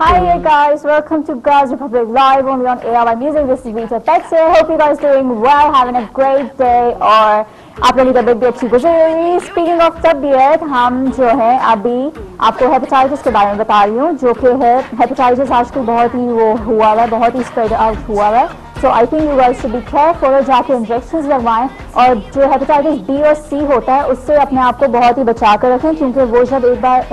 Hi guys, welcome to Girls Republic Live only on ARY Musik. This is Rita Tex here. Hope you guys doing well, having a great day और आप लोगों की तबीयत भी अच्छी गुजर रही है। स्पीकिंग ऑफ तबीयत, हम जो है अभी आपको हेपेटाइटिस के बारे में बता रही हूँ, जो कि है हेपेटाइटिस आजकल बहुत ही वो हुआ हुआ है, बहुत ही स्प्रेड आउट हुआ हुआ है। So I think you guys should be careful, जाके इंजेक्शन लगवाएं और जो हेपेटाइटिस बी और सी होता है उससे अपने आप को बहुत ही बचा कर रखें, क्योंकि वो जब एक बार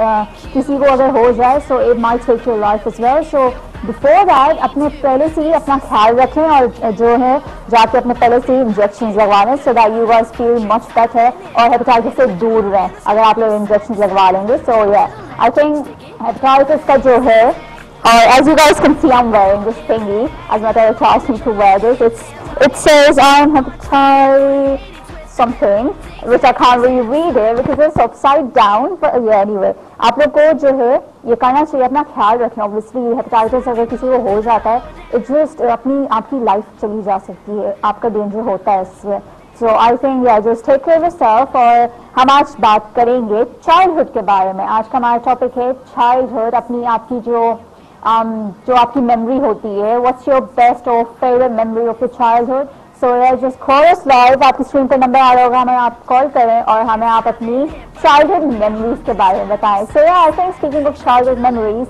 किसी को अगर हो जाए so it might take your life as well. So before that अपने पहले से ही अपना ख्याल रखें और जो है जाके अपने पहले से ही इंजेक्शन लगवा लें, so that you guys feel much better और हेपेटाइटिस से दूर रहें अगर आप लोग इंजेक्शन लगवा लेंगे। सो या आई थिंक हेपेटाइटिस का जो है, or as you guys can see, I'm wearing this thingy. As my dad asked me to wear this. It says I'm hepatitis something, which I can't really read it because it's upside down. But yeah, anyway, आप लोग को जो है ये करना चाहिए, अपना ख्याल रखना। Obviously, हेपेटाइटिस अगर किसी को हो जाता है, it just आपकी लाइफ चली जा सकती है, आपका डेंजर होता है इससे। So I think yeah, just take care of yourself। और हम आज बात करेंगे चाइल्डहुड के बारे में। आज का हमारा टॉपिक है चाइल्डहुड, अपनी आपकी जो आपकी मेमोरी होती है। व्हाट्स योर बेस्ट और favourite memory of your childhood. So यार जस्ट कॉल अस लाइव, आपकी स्क्रीन पर नंबर आ रहा होगा, हमें आप कॉल करें और हमें आप अपनी चाइल्डहुड मेमोरीज के बारे में बताएं। सो यार I think speaking of childhood memories,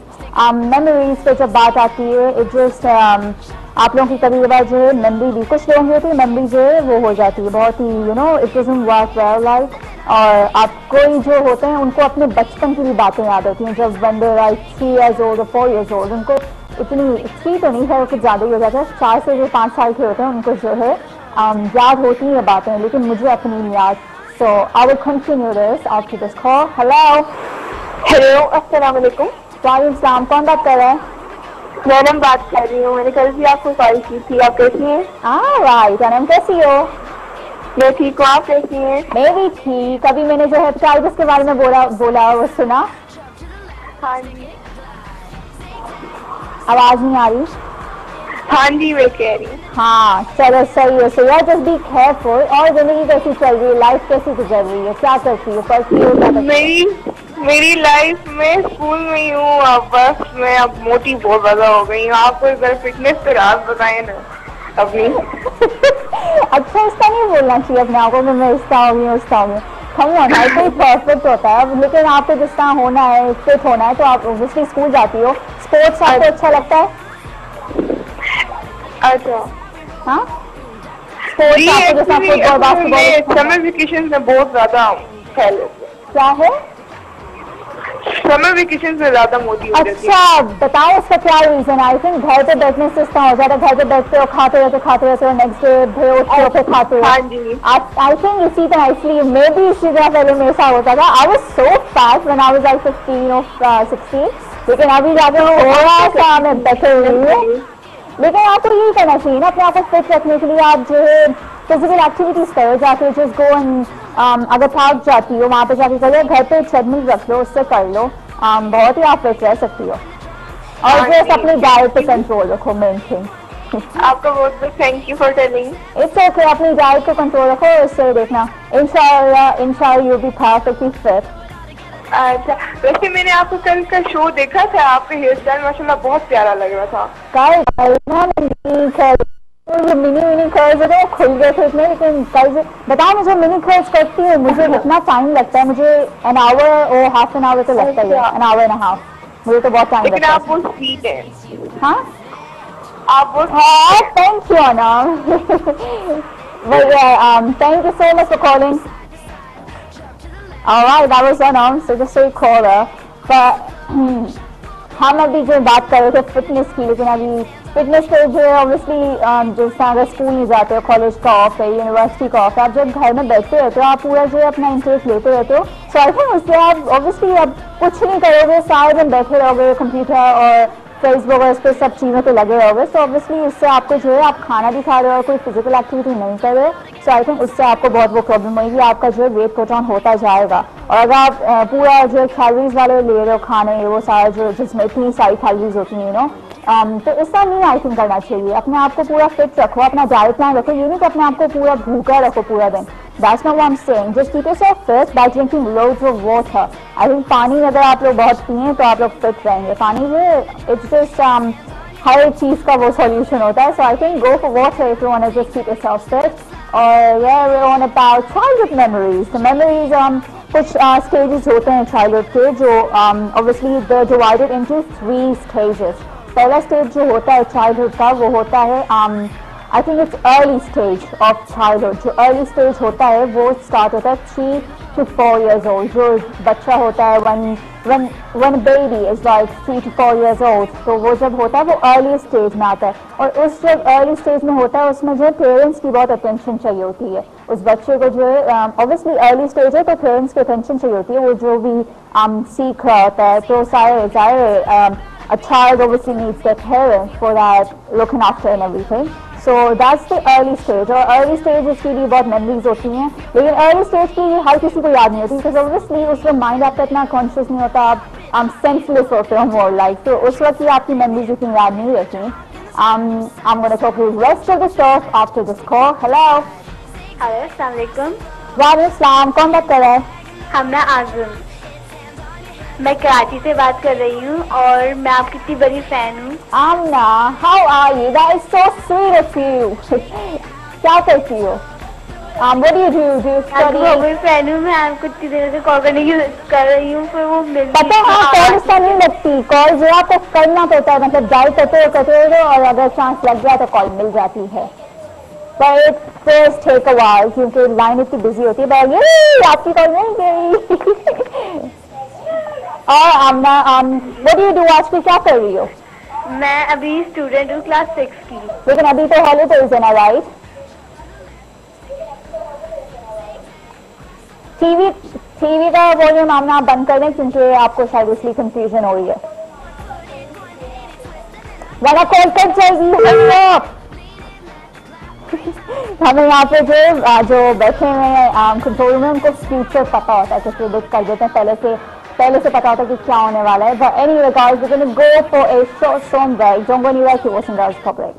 memories पे जब बात आती है इट जस्ट आप लोगों की कभी कभार जो है मेमोरी भी, कुछ लोगों की होती है मेमोरी जो है वो हो जाती है बहुत ही it doesn't work well like, और आप कोई जो होते हैं उनको अपने बचपन की भी बातें याद होती हैं जब when they are 3 years old or 4 years old। उनको इतनी 3 तो नहीं है, कुछ ज़्यादा ही हो जाता है, 4 से जो 5 साल के होते हैं उनको जो है याद होती हैं बातें, लेकिन मुझे अपनी नहीं याद। So I will continue this after this call. Hello अस्सलाम वालेकुम। वालेकुम सलाम, कौन बात कर रहा है? मैडम बात कर रही हूँ, मैंने कल भी आपको कॉल की थी। आप कैसी हैं? राइट, मैम कैसी हो? मैं ठीक हूँ, आप कैसी हैं? मैं भी ठीक। अभी मैंने जो हेपेटाइटिस के बारे में बोला वो सुना? हाँ जी। आवाज नहीं आ रही? हाँ जी मैं कह रही हूँ। हाँ चलो सही है। सो यार जस्ट बी केयरफुल। और जिंदगी कैसी चल रही है, लाइफ कैसी गुजर रही है, क्या करती हो, पढ़ती हो, क्या करती हो? मेरी लाइफ में स्कूल में ही हूँ, अब बस मैं अब मोटी बहुत ज्यादा हो गई हूँ। आप कोई अगर फिटनेस पे राज बताए ना अपनी। अच्छा इसका नहीं बोलना चाहिए अपने आप को मैं इसका हो गई उसका हो गई। कम होना है कोई परफेक्ट होता है, लेकिन आपको जिस तरह होना है, फिट होना है, तो आप ऑब्वियसली स्कूल जाती हो। स्पोर्ट्स आपको अच्छा लगता है? अच्छा हाँ, स्पोर्ट्स आपको जैसा फुटबॉल, बास्केटबॉल? समर वेकेशन में बहुत ज्यादा फैले। क्या है? समर वेकेशन से ज्यादा मोटी हो जाती है। अच्छा बताओ इसका क्या रीजन? आई थिंक घर पे बैठने से इतना हो जाता है, घर पे बैठते हो खाते रहते हो नेक्स्ट डे उठते हो फिर खाते हो। हाँ जी। आई थिंक इसी तरह, इसलिए मैं भी इसी तरह पहले मेरे साथ होता था। I was so fat when I was like 15 और 16, लेकिन अभी जाके थोड़ा सा मैं बेटर हुई हूँ। लेकिन आपको यही करना चाहिए ना अपने आप को फिट रखने के लिए, आप जो है फिजिकल एक्टिविटीज करो, जाके जस्ट गो एंड अगर थक जाती हो वहाँ पे जाके करो, घर पे ट्रेडमिल रख लो, उससे कर लो, बहुत ही आप फिट रह सकती हो। और जस्ट अपनी डाइट पे कंट्रोल रखो, मेन थिंग। आपका बहुत बहुत thank you for telling. It's okay, अपनी डाइट को कंट्रोल रखो, उससे देखना इंशाल्लाह यू बी परफेक्टली फिट। अच्छा वैसे मैंने आपको कल का शो देखा था, आपके हेयर स्टाइल माशाल्लाह बहुत प्यारा लग रहा था। कल मिनी कर्ज है खुल गए थे इसमें, लेकिन कल बताओ मुझे मिनी कर्ज करती हूँ, मुझे कितना टाइम लगता है? मुझे एन आवर और हाफ एन आवर तो लगता है, एन आवर एंड हाफ, मुझे तो बहुत टाइम लगता है। लेकिन आप वो स्वीट है। हाँ आप वो thank you Anam. Thank you so much for calling. Alright, that was Anam, so just a caller. But हम अभी जो बात कर रहे थे फिटनेस की, लेकिन अभी फिटनेस पे जो है ऑब्वियसली जैसे अगर स्कूल नहीं जाते हो, कॉलेज का ऑफ है, यूनिवर्सिटी का ऑफ है, आप जब घर में बैठते रहते हो आप पूरा जो है अपना इंटरेस्ट लेते रहते हो। सो आई थिंक उससे आप ऑब्वियसली अब कुछ नहीं करोगे, सारे दिन बैठे रहोगे कंप्यूटर और फेसबुक और इस पर सब चीज़ों पे लगे रहोगे। सो ऑब्वियसली उससे आपको जो है आप खाना भी खा रहे हो और कोई फिजिकल एक्टिविटी नहीं कर रहे, सो आई थिंक उससे आपको बहुत वो प्रॉब्लम होगी, आपका जो है वेट पुट ऑन होता जाएगा। और अगर आप पूरा जो कैलोरीज वाले ले रहे हो खाने, वो सारा जो जिसमें इतनी सारी कैलोरीज होती हैं तो इसका नहीं आई थिंक करना चाहिए। अपने आप को पूरा फिट रखो, अपना डाइट प्लान रखो, ये नहीं कि अपने आप को पूरा भूखा रखो पूरा दिन। That's not what I'm saying. Just keep yourself fit by drinking loads of water. I think पानी अगर आप लोग बहुत पिए तो आप लोग fit रहेंगे. पानी जो it's just हर एक चीज़ का वो solution होता है. So I think go for water if you want to just keep yourself fit. और yeah, we're on about childhood memories. The memories कुछ stages होते हैं childhood के जो obviously they're divided into 3 stages. पहला stage जो होता है childhood का वो होता है I think it's early stage of childhood. जो early stage होता है वो start होता है 3 to 4 years old. जो बच्चा होता है when a baby is like 3 to 4 years old, तो वो जब होता है वो early stage में आता है. और उस जब early stage में होता है उसमें जो है parents की बहुत attention चाहिए होती है. उस बच्चे को जो है obviously early stage है तो parents की attention चाहिए होती है. वो जो भी सीख रहा होता है तो सारे a child obviously needs their parents for that looking after and everything. So that's the early stage. और early stage उसकी भी बहुत memories होती हैं, लेकिन early stage की हर किसी को याद नहीं होती because obviously उसमें mind आपका इतना conscious नहीं होता, आप senseless होते हो more like, तो उस वक्त की आपकी memories उतनी याद नहीं रहती. I'm going to talk to the rest of the stuff after this call. Hello. Hello, अस्सलाम वालेकुम. वालेकुम सलाम. कौन बात कर रहा है? हमना आज़म. मैं कराची से बात कर रही हूँ और मैं आपकी इतनी बड़ी फैन हूँ. Amna, how are you? That is so sweet of you. क्या करती हो? What do you do? Do you study? मैं आपकी फैन हूँ. मैं आपको इतनी देर से कॉल करने की कर रही हूँ फिर वो मिल पता है हाँ कॉल इसका नहीं लगती. कॉल जो आपको करना पड़ता है मतलब डायल करते हो और अगर चांस लग गया तो कॉल मिल जाती है. But it does take a while क्योंकि लाइन इतनी बिजी होती है. but ये आपकी कॉल मिल गई. और आमना what do you do? आजकल क्या कर रही हो? मैं अभी स्टूडेंट हूँ क्लास 6 की. लेकिन अभी तो हॉलीडेज है ना, राइट? टीवी का वॉल्यूम आमना आप बंद कर दें क्योंकि आपको शायद इसलिए कंफ्यूजन हो रही है. वाला कॉल कट जाएगी. हमें यहाँ पे जो बैठे हुए हैं कंट्रोल में उनको फ्यूचर पता होता है, तो प्रिडिक्ट कर देते हैं पहले से पता होता है कि क्या होने वाला है. But anyway guys, we're going to go for a short song break. Don't go anywhere, keep watching Girls Public.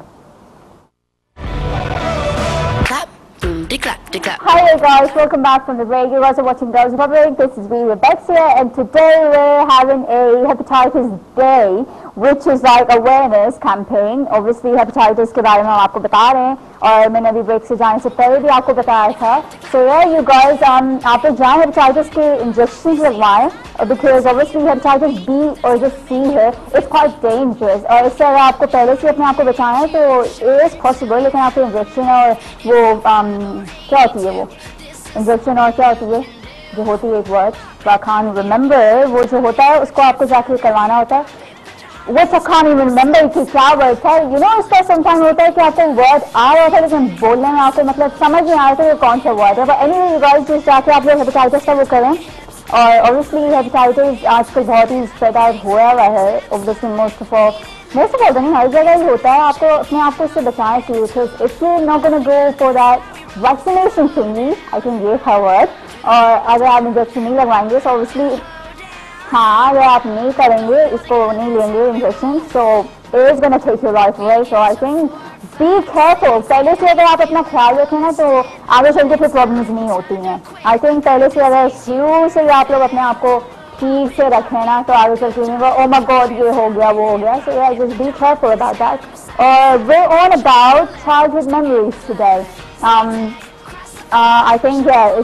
Hi guys, welcome back from the break. You guys are watching Girls Public. This is me, Rebecca, and today we're having a hepatitis day, which is like awareness campaign. Obviously hepatitis के बारे में हम आपको बता रहे हैं और मैंने अभी ब्रेक से जाने से पहले भी आपको बताया था. So yeah, you guys, आप लोग जाएं hepatitis के injections लगवाएं because obviously hepatitis B और जो C है it's quite dangerous. और इससे अगर आपको पहले से अपने आप को बचाना है तो it is possible, लेकिन आपको इंजेक्शन और वो क्या होती है वो इंजेक्शन और क्या होती है जो होती है एक वर्ड I can't remember, वो जो होता है उसको आपको जाके करवाना होता है. वो I can't even remember कि क्या वर्ड था. You know इसका समटाइम होता है कि आपको वर्ड आ रहा था लेकिन बोलने में आपको मतलब समझ नहीं आ रहा था ये कौन सा वर्ड है. But anyway you guys just जाके आप लोग हेपेटाइटिस का वो करें. और obviously हेपेटाइटिस आजकल बहुत ही स्प्रेड आउट हुआ है. Obviously most of all नहीं हर जगह ही होता है. आपको अपने आप को इससे बचाना चाहिए. If you're not gonna go for that vaccination thingy, I think ये है वर्ड, और अगर आप इंजेक्शन नहीं लगवाएंगे तो obviously हाँ अगर आप नहीं करेंगे इसको नहीं लेंगे injection so it is gonna take your life away. So I think be careful. पहले से अगर आप अपना ख्याल रखें ना तो आगे चल के फिर प्रॉब्लम्स नहीं होती हैं. I think पहले से अगर शुरू से आप लोग अपने आप को ठीक से रखें ना तो आगे चल के नहीं oh my god ये हो गया वो हो गया. So yeah, just be careful about that. We're on about childhood memories today. I think yeah,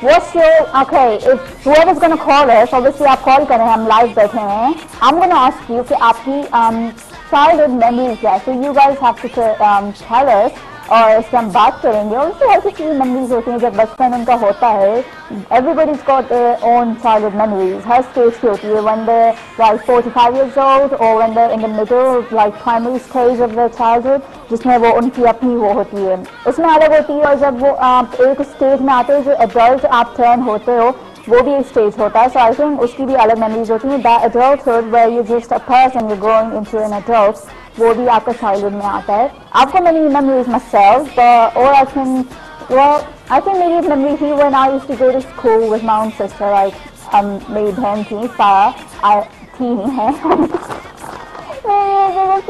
what's your okay? If whoever's gonna call us, obviously आप call करें, हम live बैठे हैं. I'm gonna ask you कि आपकी childhood memories क्या है. So you guys have to tell us और इससे हम बात करेंगे. और उससे हर किसी की memories होती हैं जब बचपन उनका होता है. Everybody's got their own childhood memories. Her stage की होती है. When they're like 4 to 5 years old or when they're in the middle like primary stage of their childhood, जिसमें वो उनकी अपनी वो होती है उसमें अलग होती है. और जब वो आप एक स्टेज में आते हैं जो adult आप turn होते हो वो भी एक स्टेज होता है. So I think उसकी भी अलग memories होती हैं. That adulthood where you're just a person, you're growing into an adult, वो भी आपका childhood में आता है. I've got many memories myself, or I think maybe memory he when I used to go to school with my own sister, like मेरी बहन थी सारा थी नहीं है.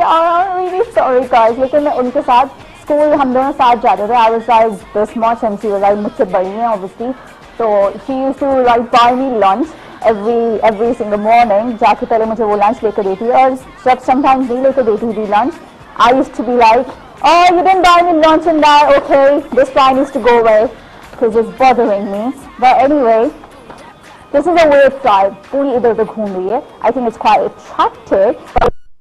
I'm really sorry guys, लेकिन मैं उनके साथ स्कूल हम दोनों साथ जाते थे. I was like this much and she was like मुझसे बड़ी हैं ऑब्वियसली. तो she used to like buy me lunch every single morning. जाके पहले मुझे वो लंच लेकर देती है और जब समटाइम्स नहीं लेकर देती थी lunch, I used to be like, oh, you didn't buy me lunch and that, okay, this guy needs to go away because it's bothering me. But anyway, this is a weird tribe. पूरी इधर उधर घूम रही है. I think it's quite attractive.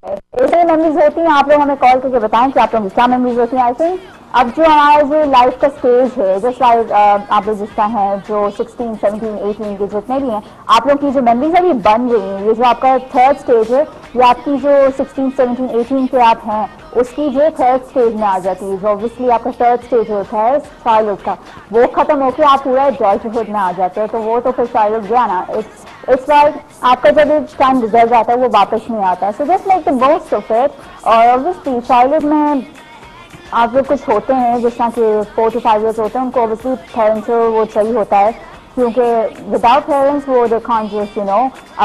ऐसे memories होती हैं. आप लोग हमें कॉल करके बताएं कि आप लोगों की क्या मेमोरीज होती हैं. आई थिंक अब जो हमारा जो लाइफ का स्टेज है, जस्ट लाइक आप लोग जिसका है जो 16, 17, 18 के जितने भी हैं, आप लोग की जो मेमोरीज अभी बन रही हैं, ये जो आपका थर्ड स्टेज है, ये आपकी जो 16, 17, 18 के आप हैं उसकी जो थर्ड स्टेज में आ जाती है. जो ऑब्वियसली आपका थर्ड स्टेज होता है चाइल्डहुड का, वो खत्म होकर आप पूरा एडल्टहुड में आ जाते हैं. तो वो तो फिर चाइल्डहुड गया ना. इट्स लाइक आपका जब एक टाइम गुजर जाता है वो वापस नहीं आता. So just like the most of it. और ऑब्वियसली चाइल्डहुड में आप लोग कुछ होते हैं जिस तरह के 4 to 5 ईयर्स होते हैं, उनको ऑब्वियसली पेरेंट्स को वो चाहिए होता है, क्योंकि विदाउट पेरेंट्स वो दे कांट जस्ट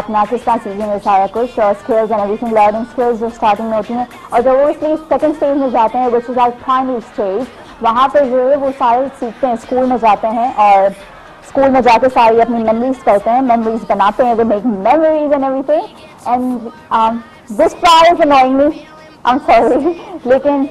अपना किस तरह सीखेंगे सारा कुछ. Skills and everything, learning skills जो स्टार्टिंग में होती हैं. और जब वो इसलिए सेकंड स्टेज में जाते हैं which is like primary stage, वहाँ पर जो है वो सारे सीखते हैं. स्कूल में जाते हैं और स्कूल में जाके सारी अपनी मेमोरीज करते हैं, मेमोरीज बनाते हैं, they make memories and everything. And this part is annoying me, I am sorry. लेकिन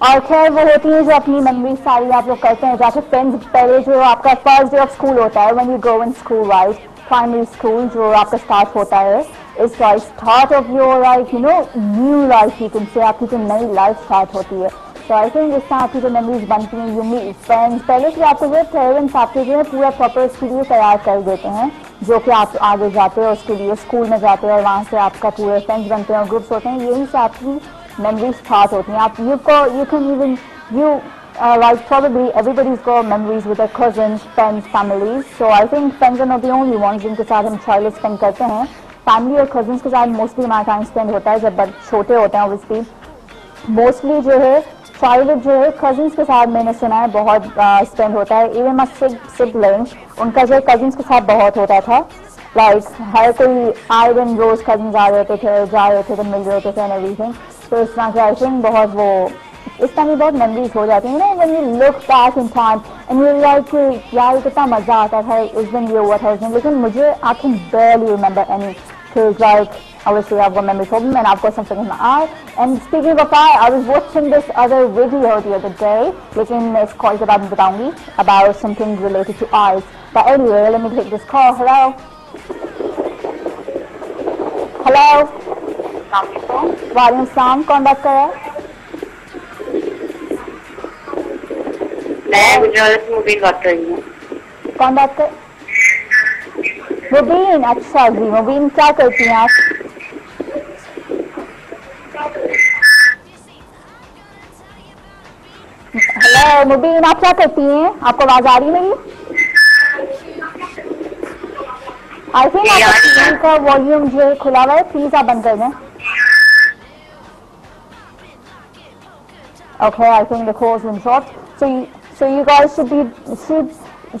और खैर वो होती है जो अपनी मेमोरीज सारी आप लोग करते हैं जाके फ्रेंड्स. पहले जो आपका फर्स्ट डे ऑफ स्कूल होता है, when you go in school, right, primary school जो आपका स्टार्ट होता है, it's like start of your life, new life. You can say आपकी जो नई लाइफ स्टार्ट होती है. तो आई थिंक इस तरह आपकी जो मेमोरीज बनती हैं, यू मीट फ्रेंड्स. पहले से आपको जो पेरेंट्स आपके जो है पूरा प्रॉपर इसके लिए तैयार कर देते हैं, जो कि आप आगे जाते हो उसके लिए स्कूल में जाते हो और वहाँ से आपका पूरे फ्रेंड्स बनते हैं और ग्रुप्स होते हैं. यही से आपकी memories start होती हैं. आप you can even like probably everybody's got memories with their cousins, friends, families. So I think friends are not the only ones जिनके साथ हम childhood spend करते हैं. Family और cousins के साथ mostly हमारा टाइम spend होता है जब छोटे होते हैं. obviously mostly जो है childhood जो है cousins के साथ मैंने सुना है बहुत spend होता है. even my siblings, उनका जो cousins के साथ बहुत होता था. like हर कोई आए दिन रोज cousins आ रहते थे, जा रहे थे, मिल रहे थे and everything. तो इस तरह के आई थिंक बहुत वो इस तरह की बहुत मेमोरीज हो जाती हैं. When you look back in time and you like यार कितना मजा आता था उस दिन, ये हुआ था उस दिन. लेकिन मुझे I can barely remember any because like obviously I've got memory problem and I've got something in my eye. And speaking of eye, I was watching this other video the other day, लेकिन मैं इस call के बाद में बताऊंगी about something related to eyes. But anyway, let me take this call. Hello. Hello. वालेकुम सलाम. कौन बात कर रहा है? मैं गुजरात से मुबीन बात कर रही हूँ. कौन बात कर? मुबीन. अच्छा जी मुबीन, क्या करती हैं आप? हेलो मुबीन, आप क्या करती हैं? आपको आवाज आ रही मेरी? आई थिंक आपका टीवी का वॉल्यूम जो है खुला हुआ है, प्लीज आप बंद कर दें. Okay, I think the call's been dropped. So you guys should you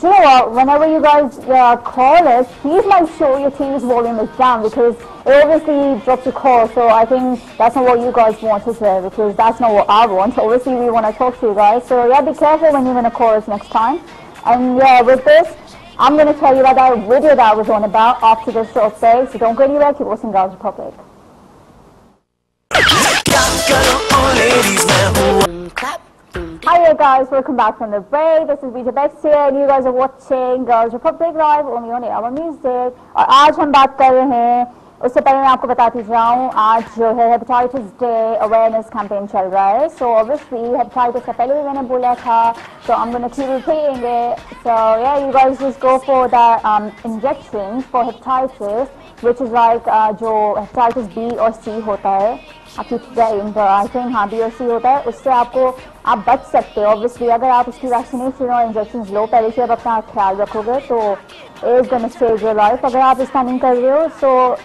know what? Whenever you guys call us, please make sure your TV's volume is down because it obviously drops the call. So I think that's not what you guys want to say because that's not what I want. Obviously, we want to talk to you guys. So yeah, be careful when you're gonna call us next time. And yeah, with this, I'm gonna tell you about that video that I was on about after the short break. So don't go anywhere. Keep watching Girls Republic. Hi there guys, welcome back from the break. This is Vijay Bex here and you guys are watching Girls Republic Live only on ARY Musik. और आज हम बात कर रहे हैं, उससे पहले मैं आपको बताती जाऊँ, आज जो है हेपेटाइटिस डे अवेयरनेस कैंपेन चल रहा है. सो ऑब्वियसली हेपेटाइटिस से पहले भी मैंने बोला था, so I'm going to keep repeating it. So yeah, you guys just go for the injections for hepatitis, which is like जो hepatitis B और C होता है. आपकी आई थिंक हाँ B और C होता है, उससे आपको आप बच सकते हो. ऑब्वियसली अगर आप उसकी वैक्सीनेशन और इंजेक्शन लो पहले से आप अपना ख्याल रखोगे तो is gonna save your life. अगर आप इसका नहीं कर रहे हो सो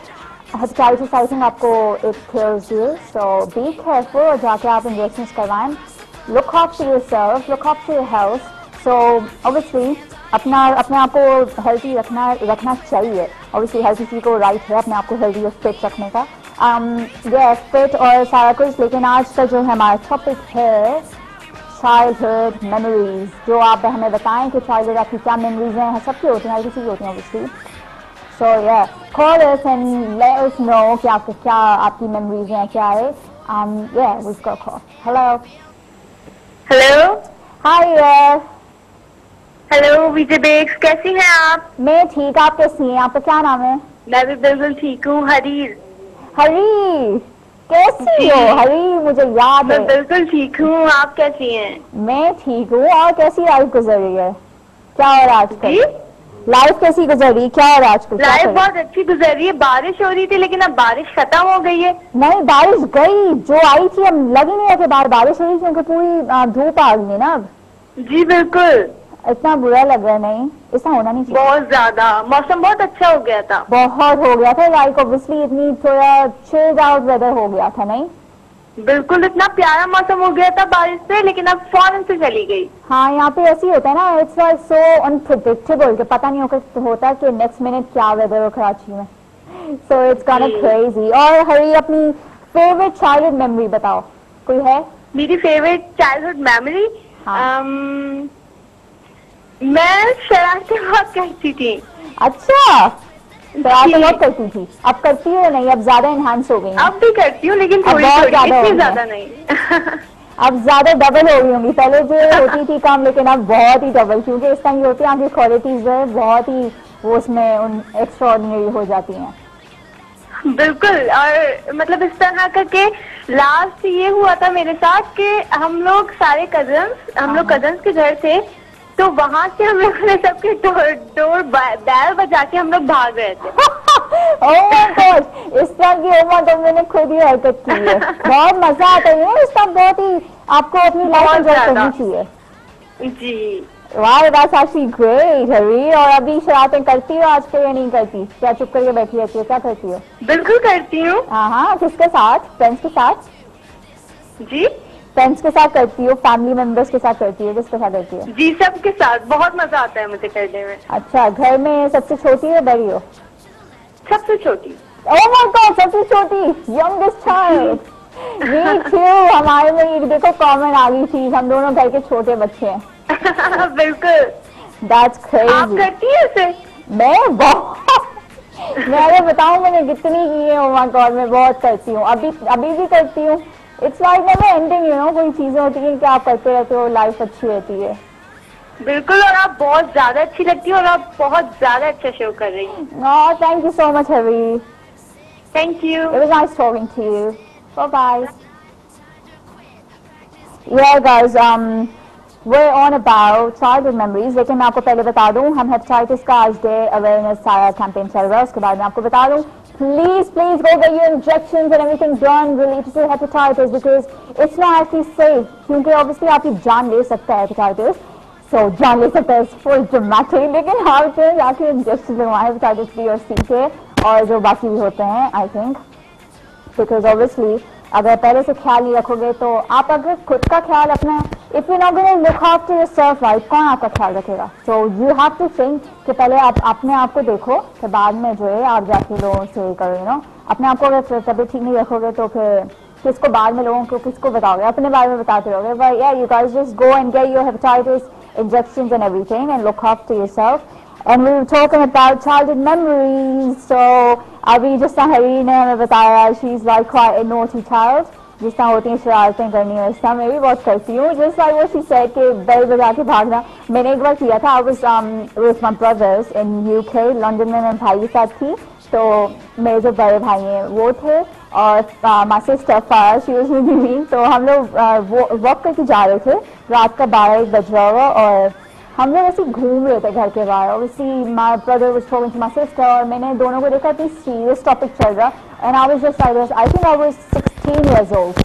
हेपेटाइटिस आई थिंक आपको it kills you. So be careful और जाके आप इंजेक्शन करवाएं. Look after yourself, look after your health. So obviously अपने आप को हेल्थी रखना चाहिए. ऑब्वियसली हर किसी को राइट है अपने आप को हेल्थी और फिट रखने का. ये फिट और सारा कुछ, लेकिन आज का जो हमारा टॉपिक है चाइल्डहुड मेमोरीज, जो आप हमें बताएं कि चाइल्डहुड आपकी क्या मेमोरीज हैं, सबकी होती हैं, हर किसी की होती हैं obviously. So yeah call us and let us know कि आपको क्या आपकी मेमोरीज हैं, क्या है। Yeah we got call. Hello hello. Hi. Hello Vijay Begs, कैसी हैं आप? मैं ठीक, आप कैसी हैं? आपका क्या नाम है? मैं भी बिल्कुल ठीक हूँ। हरीर। हरी, कैसी हो हरी? मुझे याद मैं है। बिल्कुल ठीक हूँ, आप कैसी हैं? मैं ठीक हूँ। और कैसी लाइफ गुजर रही है? क्या हो रहा है आजकल? जी? लाइफ कैसी गुजर रही है? क्या हो रहा है आजकल? लाइफ बहुत अच्छी गुजर रही है। बारिश हो रही थी लेकिन अब बारिश खत्म हो गई है। नहीं, बारिश गई, जो आई थी अब लग ही नहीं रहा कि बाहर बारिश हो रही, क्योंकि पूरी धूप आ गई ना अब। जी बिल्कुल। इतना बुरा लग रहा है। नहीं, ऐसा होना नहीं चाहिए। बहुत ज्यादा मौसम बहुत अच्छा हो गया था। बहुत हो गया था, लाइक ऑब्वियसली इतनी थोड़ा चिल्ड आउट वेदर हो गया था। नहीं बिल्कुल, इतना प्यारा मौसम हो गया था बारिश से, लेकिन अब फौरन से चली गई। हाँ, यहाँ पे ऐसे ही होता है ना, इट्स लाइक सो अनप्रेडिक्टेबल कि पता नहीं होता कि नेक्स्ट मिनट क्या वेदर हो कराची में। So it's kind of crazy. और हरी, अपनी फेवरेट चाइल्डहुड मेमोरी बताओ, कोई है? मेरी फेवरेट चाइल्डहुड मेमोरी, हाँ। मैं शरारतें बहुत करती थी। अच्छा, शरारतें बहुत करती थी। अब करती हो नहीं? अब ज्यादा एनहांस हो गई। अब भी करती हूँ लेकिन अब थोड़ी बहुत थोड़ी, ज्यादा हो इतनी गया। ज्यादा नहीं। अब ज्यादा डबल हो गई होंगी। पहले जो होती थी कम, लेकिन अब बहुत ही डबल, क्योंकि इस टाइम ये होती है आपकी क्वालिटीज जो है बहुत ही वो उसमें उन एक्स्ट्राऑर्डिनरी हो जाती हैं। बिल्कुल। और मतलब इस तरह करके लास्ट ये हुआ था मेरे साथ कि हम लोग सारे कजन्स के घर थे, तो वहां से हम लोगों ने सबके डोर बैल बजा के हम लोग भाग रहे थे। ओह माय गॉड, इस तरह की उम्र तो मैंने खुद ही हरकत की है। बहुत मजा आता है इस टाइम, बहुत ही आपको अपनी लाइफ एंजॉय करनी चाहिए। जी। वाह, दैट्स एक्चुअली ग्रेट हरी। और अभी शरारतें करती हो आजकल या नहीं करती? क्या चुप करके बैठी रहती हो? क्या करती हो? बिल्कुल करती हूँ। हाँ, किसके साथ? फ्रेंड्स के साथ? जी, फ्रेंड्स के साथ करती हो? फैमिली मेंबर्स के साथ करती हो? किसके साथ करती हो? जी सबके साथ। बहुत मजा आता है मुझे करने में। अच्छा, घर में सबसे छोटी है बड़ी हो? सबसे छोटी। ओह माय गॉड, सबसे छोटी, यंगेस्ट चाइल्ड। Me to. हमारे में एक देखो कॉमन आ गई चीज, हम दोनों घर के छोटे बच्चे हैं। बिल्कुल। That's crazy. आप करती है इसे? मैं बहुत मैं अगर बताऊं मैंने कितनी की है, ओह माय गॉड, मैं बहुत करती हूँ। अभी भी करती हूँ। It's like never ending, you know. कोई चीजें होती हैं कि आप करते रहते हो, लाइफ अच्छी रहती है। बिल्कुल। और आप बहुत ज्यादा अच्छी लगती है और आप बहुत ज्यादा अच्छा शो कर रही हैं। Thank you so much Hari. Thank you. It was nice talking to you. Bye bye. Yeah guys, we're on about childhood memories, लेकिन मैं आपको पहले बता दूं, हम हेपेटाइटिस का आज डे अवेयरनेस सारा कैंपेन चल रहा है, उसके बारे में आपको बता दूं, please go get your injections and everything done related to hepatitis because it's not actually safe, क्योंकि obviously आपकी जान ले सकता है hepatitis, so जान ले सकता है full dramatic, लेकिन आप जो जाके इंजेक्शन लगवाएं hepatitis B और C के और जो बाकी भी होते हैं, I think, because obviously अगर पहले से ख्याल नहीं रखोगे तो आप अगर खुद का ख्याल अपना, if you're not going to look after yourself, right, कौन आपका ख्याल रखेगा? So you have to think कि पहले आप अपने आप को देखो, फिर बाद में जो है आप जाके लोगों से करो, you know, अपने आप को अगर तबीयत ठीक नहीं रखोगे तो फिर किसको बाद में लोगों को किसको बताओगे? अपने बारे में बताते रहोगे। But yeah, you guys just go and get your hepatitis injections and everything and look after yourself. And we were talking about childhood memories. So अभी जिस तरह हरी ने हमें बताया, she's like quite a naughty child. जिस तरह होती है शरारतें करनी, वैसे तरह मैं भी बहुत करती हूँ। Just like what she said कि बेल बजा के भागना, मैंने एक बार किया था। I was with my brothers in UK, London में मैं भाई के साथ थी, तो मेरे जो बड़े भाई हैं वो थे और my sister first, she was with me, तो हम लोग वॉक करके जा रहे थे, रात का 12-1 बज रहा होगा और हम लोग ऐसे घूम रहे थे घर के बाहर। Obviously my brother was talking to my sister और मैंने दोनों को देखा इतनी सीरियस टॉपिक चल रहा, and I was just like this. I think I was 16 years old.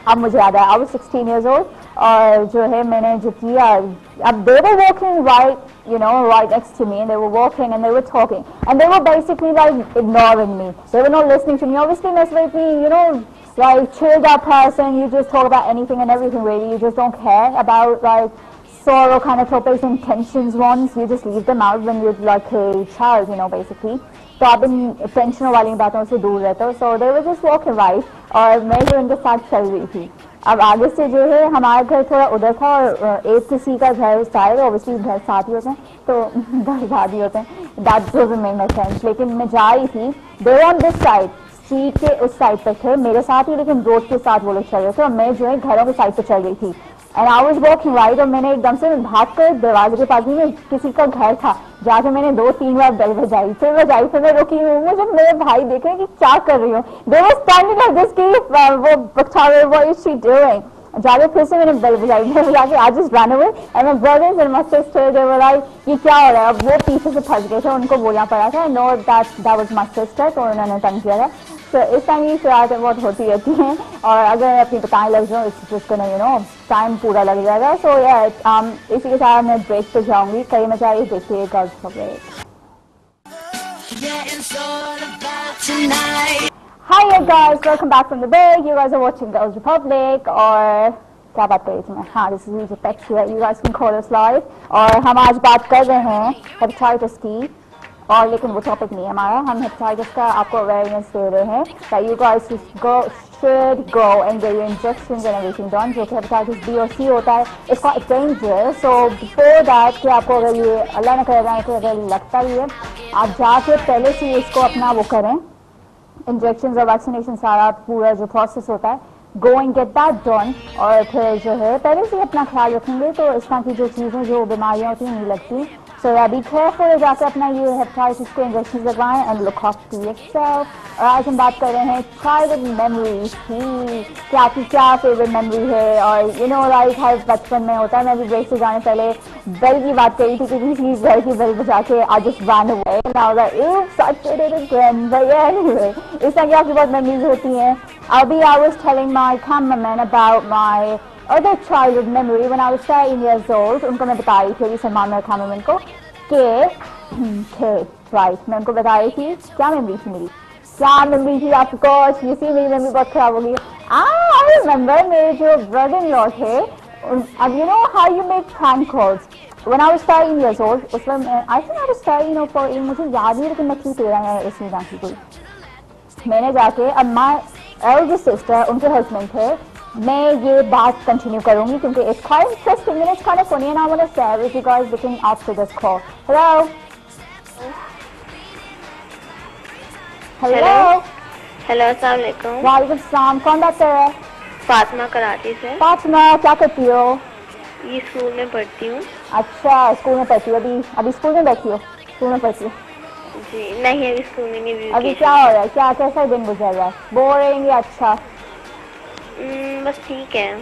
अब मुझे याद है, I was 16 years old और जो है मैंने जो किया, अब they were walking right next to me and they were walking and they were talking and they were basically like ignoring me. They were not listening to me. Obviously मैं इतनी like chilled out person, you just talk about anything and everything really. You just don't care about like sorrow kind of topics and tensions ones, you just leave them out when you're like a child, you know, basically. तो आप इन टेंशनों वाली बातों से दूर रहते हो. So they were just walking right, और मैं जो उनके साथ चल रही थी. अब आगे से जो है हमारा घर थोड़ा उधर था और एक किसी का घर साइड, ऑब्वियसली घर साथ ही होते हैं तो घर साथ ही होते हैं. That doesn't make my sense. लेकिन मैं जा रही थी, they were on this side, street के उस साइड पर थे मेरे साथ ही, लेकिन रोड के साथ वो लोग चल रहे थे और मैं जो है घरों के साइड पर चल रही थी. And I was walking right, और मैंने एकदम से भाग कर दरवाजे के पास में किसी का घर था, जाके मैंने 2-3 बार बेल बजाई, फिर मैं रुकी हूँ. जब मेरे भाई देख रहे हैं कि क्या कर रही हूँ, दे वर स्टैंडिंग लाइक दिस, कि वो बच्चा व्हाट इज शी डूइंग. जाके फिर से मैंने बेल बजाई, बेल बजा के I just run away and my brothers and my sister they were like ये क्या हो रहा है. अब वो पीछे से फंस गए थे, उनको बोलना पड़ा था know that was my sister, तो उन्होंने तंग किया था. तो इस टाइम की शरारतें बहुत होती रहती हैं, और अगर अपनी बताने लग जाऊँ इसको ना, यू नो, टाइम पूरा लग जाएगा. सो इसी के साथ मैं ब्रेक पे जाऊँगी. कई मजा ये देखिए गर्ल्स का break. Hi guys, welcome back from the break. You guys are watching Girls Republic, और क्या बात कर रही थी मैं? हाँ, this is Pexy, right? You guys can call us live. और हम आज बात कर रहे हैं हेपेटाइटिस की, और लेकिन वो टॉपिक नहीं है हमारा. हम हेपेटाइटिस का आपको अवेयरनेस दे रहे हैं that you guys should go and get your injections and everything done. जो कि हेपेटाइटिस बी और सी होता है, it's quite dangerous. So before that, कि आपको अगर ये अल्लाह न करे अगर लगता ही है, आप जाके पहले से इसको अपना वो करें, इंजेक्शन और वैक्सीनेशन, सारा पूरा जो प्रोसेस होता है, go and get that done. और फिर जो है पहले से अपना ख्याल रखेंगे तो इस तरह की जो चीज़ें जो बीमारियाँ होती हैं नहीं लगती. सो बी केयरफुल, जाकर अपना ये हेपेटाइटिस के इंजेक्शन लगवाएं एंड लुक आफ्टर योरसेल्फ. और आज हम बात कर रहे हैं चाइल्डहुड मेमोरीज की, कि आपकी क्या फेवरेट मेमोरी है. और यू नो लाइक हर बचपन में होता है. मैं भी ब्रेक से जाने पहले बेल की बात करी थी कि प्लीज घर की बेल बजा के आई जस्ट रन अवे. इस तरह की आपकी बहुत मेमोरीज होती हैं. अभी I was telling my cameraman about my other childhood memory when I was 13 years old. उनको मैं बता रही थी अभी सलमान मेरे कैमरामैन को कि राइट, मैं उनको बता रही थी क्या मेमोरी थी मेरी, क्या मेमोरी थी आपको. ये सी मेरी मेमोरी बहुत खराब हो गई. आई रिमेम्बर मेरे जो ब्रदर इन लॉ थे, अब you know how you make prank calls. When I was 13 years old, उस वक्त I think I was 13 or 14, मुझे याद नहीं, लेकिन मैं थी 13 या इसमें जाती कोई. मैंने जाके, अब माय एल्डर सिस्टर उनके हस्बैंड थे, मैं ये बात कंटिन्यू करूंगी क्योंकि it's quite interesting and it's kind of funny, and I want to share with you guys looking after this call. Hello. अस्सलाम वालेकुम. वालेकुम सलाम. कौन बात कर रहा है? फातिमा कराची से. फातिमा, क्या करती हो? ये स्कूल में पढ़ती हूँ. अच्छा, स्कूल में पढ़ती हो. अभी स्कूल में बैठी हो? स्कूल में पढ़ती हो? जी नहीं, अभी स्कूल में नहीं. अभी क्या हो रहा है, क्या कैसा दिन गुजर रहा है? बोरिंग या अच्छा? बस ठीक है.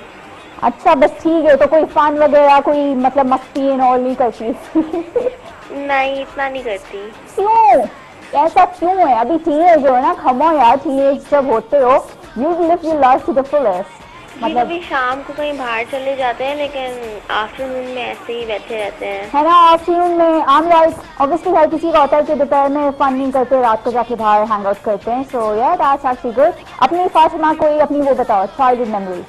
अच्छा, बस ठीक है. तो कोई फन वगैरह, कोई मतलब मस्ती और नहीं करती? नहीं, इतना नहीं करती. क्यों, ऐसा क्यों है? अभी टीनेज हो ना, खमो यार, टीनेज जब होते हो you live your life to the fullest. मतलब अभी शाम को कहीं बाहर चले जाते हैं, लेकिन आफ्टरनून में ऐसे ही बैठे रहते हैं, है ना. आफ्टरनून में आम लाइक ऑब्वियसली हर किसी का होता है कि दोपहर में फन नहीं करते, रात को जाके बाहर हैंग आउट करते हैं. सो या दैट्स एक्चुअली गुड. अपनी फातिमा कोई अपनी वो बताओ childhood memory.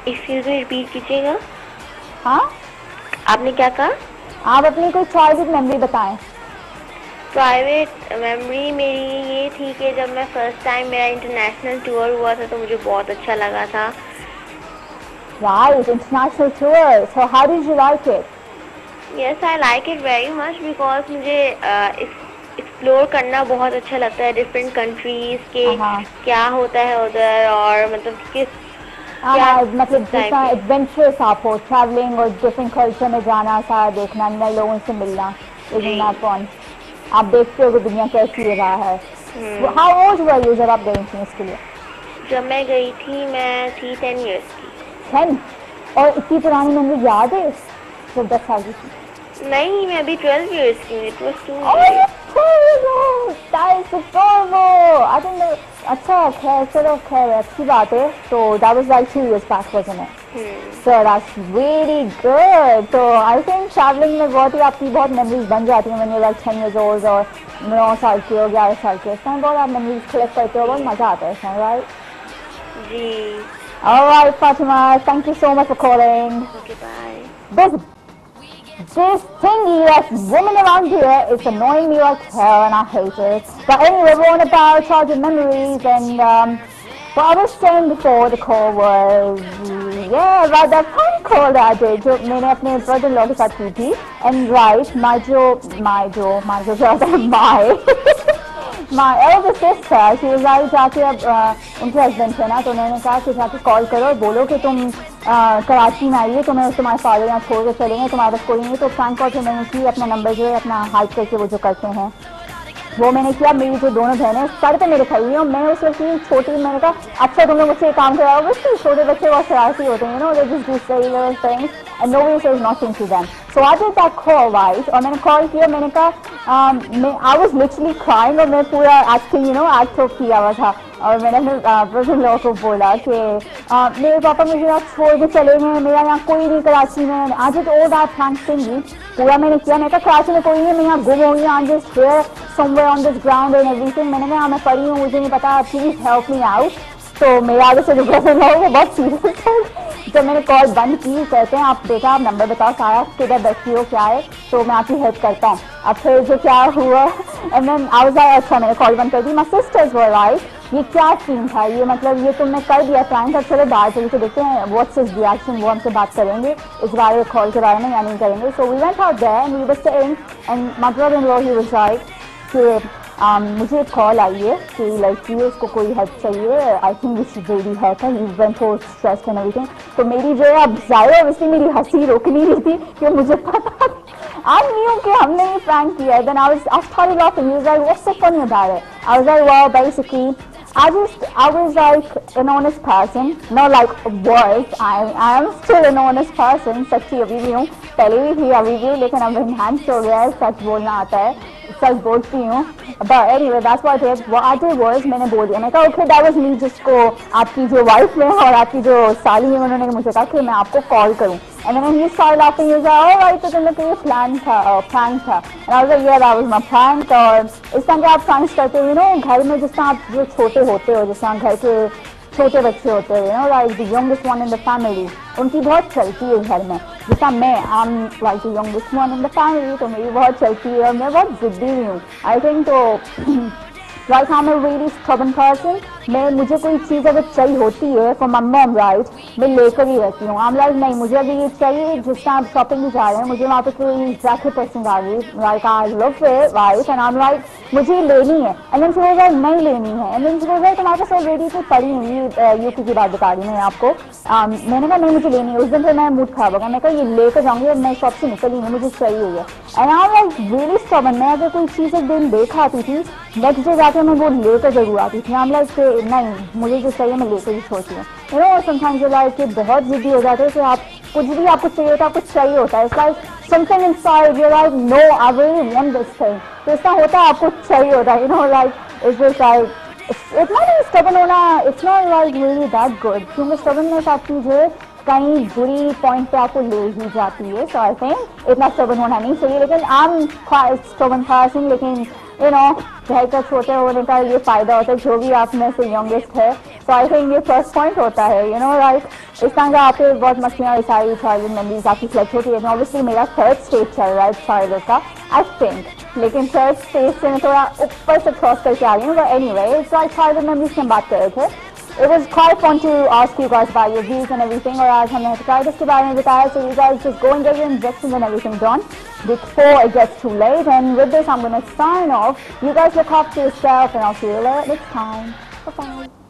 Excuse me, repeat कीजिएगा. हाँ, आपने क्या कहा? आप अपनी कोई चाइल्डहुड मेमोरी बताएं. प्राइवेट मेमोरी मेरी ये थी कि जब मैं फर्स्ट टाइम मेरा इंटरनेशनल टूर हुआ था तो मुझे बहुत अच्छा लगा था. Right, international tour. So how did you like it? Yes, I like it very much because मुझे एक्सप्लोर करना बहुत अच्छा लगता है, डिफरेंट कंट्रीज के क्या होता है उधर, और मतलब किस मतलब जितना एडवेंचरस आप हो, ट्रैवलिंग और डिफरेंट कल्चर में जाना, सारा देखना, नए लोगों से मिलना. आप देखते हो कि दुनिया कैसी रहा है. How old were you जब आप गई थी इसके लिए? जब मैं गई थी मैं थी 10 years की. 10? और इतनी पुरानी मेमोरी याद है जब 10 साल की थी? नहीं, मैं अभी 12 years की हूँ. It was 2 years. अच्छा, खैर चलो, खैर अच्छी बात है. तो that was like 2 years back, wasn't it? So that's really good. तो I think traveling में बहुत ही आपकी बहुत memories बन जाती हैं when you're like 10 years old और 9 साल के हो, 11 साल के. इसमें बहुत आप memories collect करते हो, बहुत मजा आता है इसमें, right? Ji. All right, Fatima, thank you so much for calling. Okay, bye. this thingy, that woman around here, it's annoying me like hell and I hate it. But anyway, we're on about childhood memories, and what I was saying before the call was, yeah, about that phone call that I did, जो मैंने अपने brother-in-law के साथ की थी. And right, my elder sister, she was like, जाके अब उनके हस्बैंड थे ना, तो उन्होंने कहा कि जाके कॉल करो और बोलो कि तुम कराची में आइए, तो मैं तुम्हारे फादर यहाँ छोड़ के चलेंगे, तुम्हारे पास कोई नहीं. तो फ्रैंक कॉल जो मैंने की, अपना नंबर जो है अपना हाइड करके वो जो करते हैं वो मैंने किया. मेरी जो दोनों बहनें सर पे मेरे खड़ी हुई और मैं उस वक्त छोटी, मैंने कहा अच्छा तुमने मुझसे काम कराया. बस छोटे बच्चे बहुत शरारती होते हैं, they just do silly little things and nobody says nothing to them. So I did that call, right, और मैंने कॉल किया. मैंने कहा I was literally crying और मैं पूरा acting, act out किया हुआ था. और मैंने अपने brother-in-law को बोला कि मेरे पापा मुझे यहाँ छोड़ के चले गए, मेरा यहाँ कोई नहीं कराची में. I did all that thanks thing पूरा मैंने किया. मैंने कहा कराची में कोई नहीं, मैं यहाँ गुम हो गई, I'm just here somewhere on this ground and everything. मैंने कहा मैं पढ़ी हूँ, मुझे नहीं पता, प्लीज हेल्प मी आउट. तो मेरे आगे से जो brother-in-law वो बहुत सीरियस था. जब मैंने कॉल बंद की, कहते हैं आप बेटा आप नंबर बताओ सारा, किधर बैठी हो, क्या है, तो मैं आपकी हेल्प करता हूँ. अब फिर जो क्या हुआ, and then I was like अच्छा, मैंने कॉल बंद कर दी. माय सिस्टर्स वर लाइक ये क्या सीन था, ये मतलब ये तुमने कर दिया फ्रैंक, अब चलो बाहर चल के देखते हैं व्हाट्स हिज रिएक्शन, वो हमसे बात करेंगे इस बारे में, कॉल के बारे में या नहीं करेंगे. So we went out there and we were sitting and my brother in law he was like कि मुझे एक कॉल आई है कि लड़की है, उसको कोई हेल्प चाहिए, I think we should really help her, you went for stress and everything. तो मेरी जो है अब ज़ाहिर ऑब्वियसली मेरी हंसी रुक नहीं रही थी कि मुझे पता I knew कि हमने ये प्रैंक किया है. Then I started laughing. He was like, what's so funny about it? I was like, well, basically I was like an honest person, not like was. I am still an honest person. सच्ची अभी भी हूँ, पहले भी थी, अभी भी, लेकिन अब enhance हो गया है, सच बोलना आता है, सच बोलती हूँ. But anyway, that's what I did. What I did was मैंने बोल दिया, मैं कहा okay, that was me, जिसको आपकी जो वाइफ है और आपकी जो साली है उन्होंने मुझे कहा कि मैं आपको कॉल करूँ. And then he started laughing. He was like, all right, तो तुम लोग का ये prank था. And I was like, yeah, that was my prank. और इस तरह के आप pranks करते हो, घर में जिस तरह आप जो छोटे होते हो, जिस तरह घर के छोटे बच्चे होते हो, like the youngest one in the family, उनकी बहुत चलती है घर में. जिस तरह मैं I'm like the youngest one in the family, तो मेरी बहुत चलती है और मैं बहुत जिद्दी भी हूँ. I think तो right, I'm a really stubborn person. मुझे कोई चीज़ अगर चाहिए होती है for my mom, right, मैं लेकर ही रहती हूँ. I'm like नहीं, मुझे अभी ये चाहिए. जिस तरह आप शॉपिंग भी जा रहे हैं, मुझे वहाँ पे कोई जैकेट पसंद आ गई, like I love it, right, and I'm like मुझे लेनी है. And then she was like नहीं लेनी है. And then she was like तुम्हारे पास ऑलरेडी तो पड़ी हुई, यूपी की बात बता रही मैं आपको. मैंने कहा नहीं मुझे लेनी है. उस दिन फिर मैं मूड खराब हो गया, मैं कहा ये लेकर जाऊँगी और मैं शॉप से निकली नहीं, मुझे चाहिए है. And I'm like really stubborn. मैं अगर कोई चीज़ एक दिन लेकर आती थी, नेक्स्ट डे जाके मैं वो लेकर जरूर आती थी. I'm like नहीं, मुझे जो चाहिए मैं लेकर ही छोड़ती हूँ. Sometimes you like कि बहुत जिद्दी हो जाते हैं कि आप कुछ भी आपको चाहिए होता है, कुछ चाहिए होता है. It's like something inside you're like no, I really want this thing. तो ऐसा होता है, आपको चाहिए होता है, like it's just like इतना नहीं stubborn होना, it's not like really that good. क्योंकि stubbornness आपकी जो है कहीं बुरी पॉइंट पे आपको ले ही जाती है. So I think इतना stubborn होना नहीं चाहिए. लेकिन I'm quite stubborn person, लेकिन घर का छोटे होने का ये फायदा होता है, जो भी आप में से यंगेस्ट है. So I think ये फर्स्ट पॉइंट होता है, like इस तरह का आपके बहुत मस्तियाँ सारी चाइल्ड मेमोरीज आपकी सेलेक्ट होती है. ऑब्वियसली मेरा थर्ड स्टेज चल रहा है चाइल्ड का, आई थिंक, लेकिन थर्ड स्टेज से मैं थोड़ा ऊपर से क्रॉस करके आ रही हूँ. But anyway, it's like child memories की हम बात कर रहे थे. It was quite fun to ask you guys about your views and everything. और आज हमने hepatitis के बारे में बताया. So you guys just go and get your injections and everything done before it gets too late. And with this, I'm going to sign off. You guys look after yourself and I'll see you later next time. Bye-bye.